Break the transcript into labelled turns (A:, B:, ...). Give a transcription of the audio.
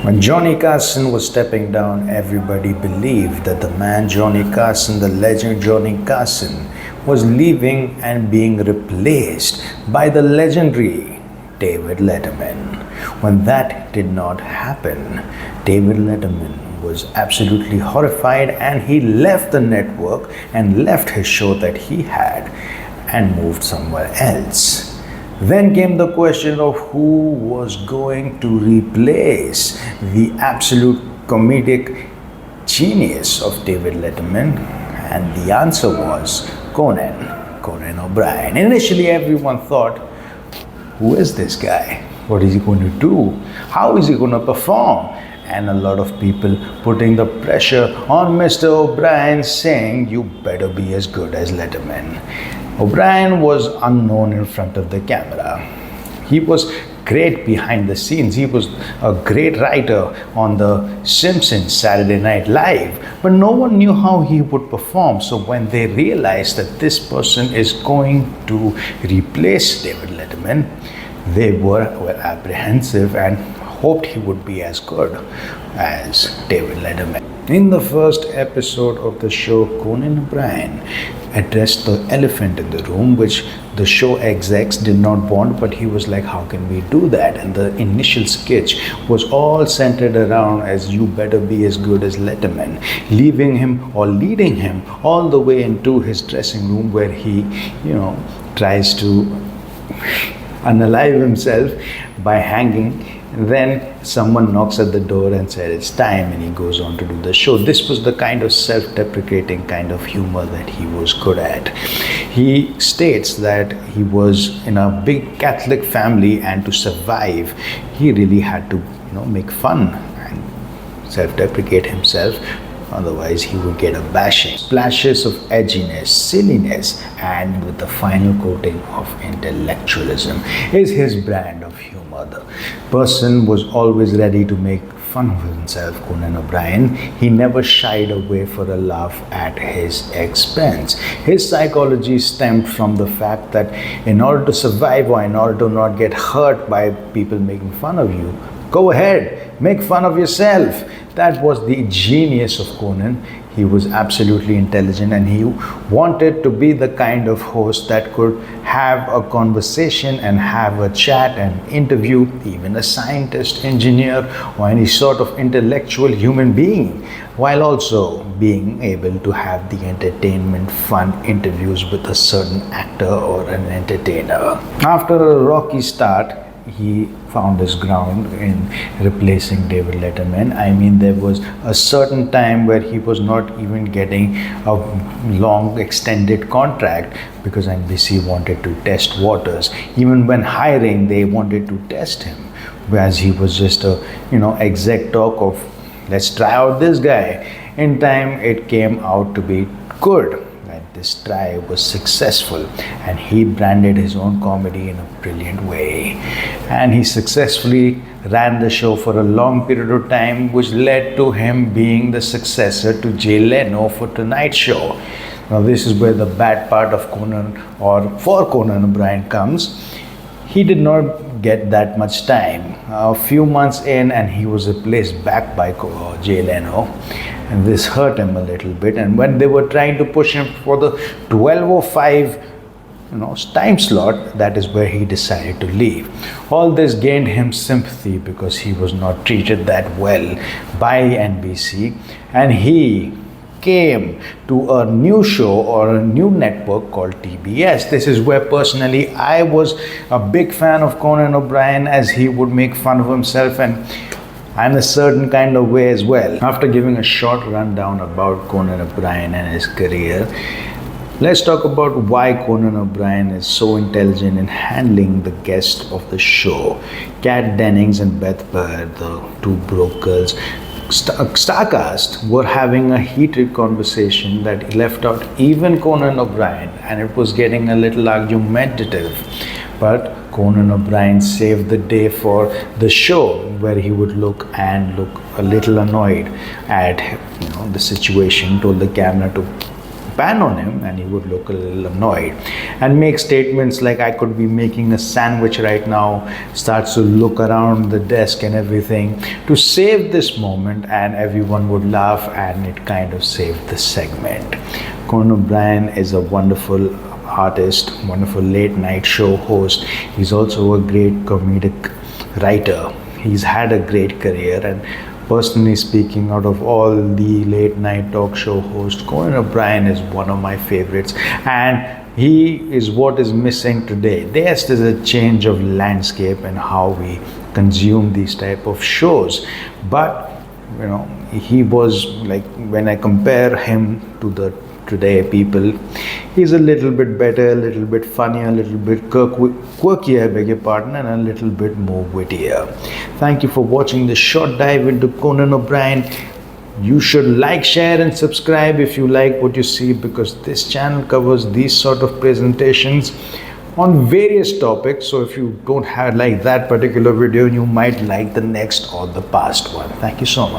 A: When Johnny Carson was stepping down, everybody believed that the man Johnny Carson, the legend Johnny Carson, was leaving and being replaced by the legendary David Letterman. When that did not happen, David Letterman was absolutely horrified and he left the network and left his show that he had and moved somewhere else. Then came the question of who was going to replace the absolute comedic genius of David Letterman, and the answer was Conan O'Brien. Initially, everyone thought, who is this guy? What is he going to do? How is he going to perform? And a lot of people putting the pressure on Mr. O'Brien, saying, you better be as good as Letterman. O'Brien was unknown in front of the camera. He was great behind the scenes. He was a great writer on The Simpsons Saturday Night Live, but no one knew how he would perform. So when they realized that this person is going to replace David Letterman, they were apprehensive and hoped he would be as good as David Letterman. In the first episode of the show, Conan O'Brien addressed the elephant in the room, which the show execs did not want, but he was like, how can we do that? And the initial sketch was all centered around as you better be as good as Letterman, leaving him or leading him all the way into his dressing room where he, tries to unalive himself by hanging. Then someone knocks at the door and said it's time, and he goes on to do the show. This was the kind of self-deprecating kind of humor that he was good at. He states that he was in a big Catholic family, and to survive he really had to make fun and self-deprecate himself, otherwise he would get a bashing. Splashes of edginess, silliness, and with the final coating of intellectualism is his brand of humor. The person was always ready to make fun of himself, Conan O'Brien. He never shied away for a laugh at his expense. His psychology stemmed from the fact that in order to survive or in order to not get hurt by people making fun of you, go ahead, make fun of yourself. That was the genius of Conan. He was absolutely intelligent, and he wanted to be the kind of host that could have a conversation and have a chat and interview even a scientist, engineer, or any sort of intellectual human being, while also being able to have the entertainment, fun interviews with a certain actor or an entertainer. After a rocky start, he found his ground in replacing David Letterman. I mean, there was a certain time where he was not even getting a long extended contract because NBC wanted to test waters. Even when hiring, they wanted to test him, whereas he was just a exec talk of let's try out this guy. In time, it came out to be good. This try was successful, and he branded his own comedy in a brilliant way, and he successfully ran the show for a long period of time, which led to him being the successor to Jay Leno for Tonight Show. Now this is where the bad part of Conan O'Brien comes. He did not get that much time. A few months in, and he was replaced back by Jay Leno, and this hurt him a little bit. And when they were trying to push him for the 12:05 time slot, that is where he decided to leave. All this gained him sympathy because he was not treated that well by NBC, and he came to a new show or a new network called TBS. This is where personally I was a big fan of Conan O'Brien, as he would make fun of himself, and I'm a certain kind of way as well. After giving a short rundown about Conan O'Brien and his career, let's talk about why Conan O'Brien is so intelligent in handling the guests of the show. Kat Dennings and Beth Baird, the two broke girls, Starcast, were having a heated conversation that left out even Conan O'Brien, and it was getting a little argumentative. But Conan O'Brien saved the day for the show, where he would look a little annoyed at the situation, told the camera to pan on him and he would look a little annoyed and make statements like, I could be making a sandwich right now, starts to look around the desk and everything to save this moment, and everyone would laugh, and it kind of saved the segment. Conan O'Brien is a wonderful artist, wonderful late night show host. He's also a great comedic writer. He's had a great career, and personally speaking, out of all the late night talk show hosts, Conan O'Brien is one of my favorites, and he is what is missing today. There's a change of landscape in how we consume these type of shows, but he was like, when I compare him to the today people, he's a little bit better, a little bit funnier, a little bit quirkier, I beg your pardon, and a little bit more wittier. Thank you for watching this short dive into Conan O'Brien. You should like, share and subscribe if you like what you see, because this channel covers these sort of presentations on various topics. So if you don't have like that particular video, you might like the next or the past one. Thank you so much.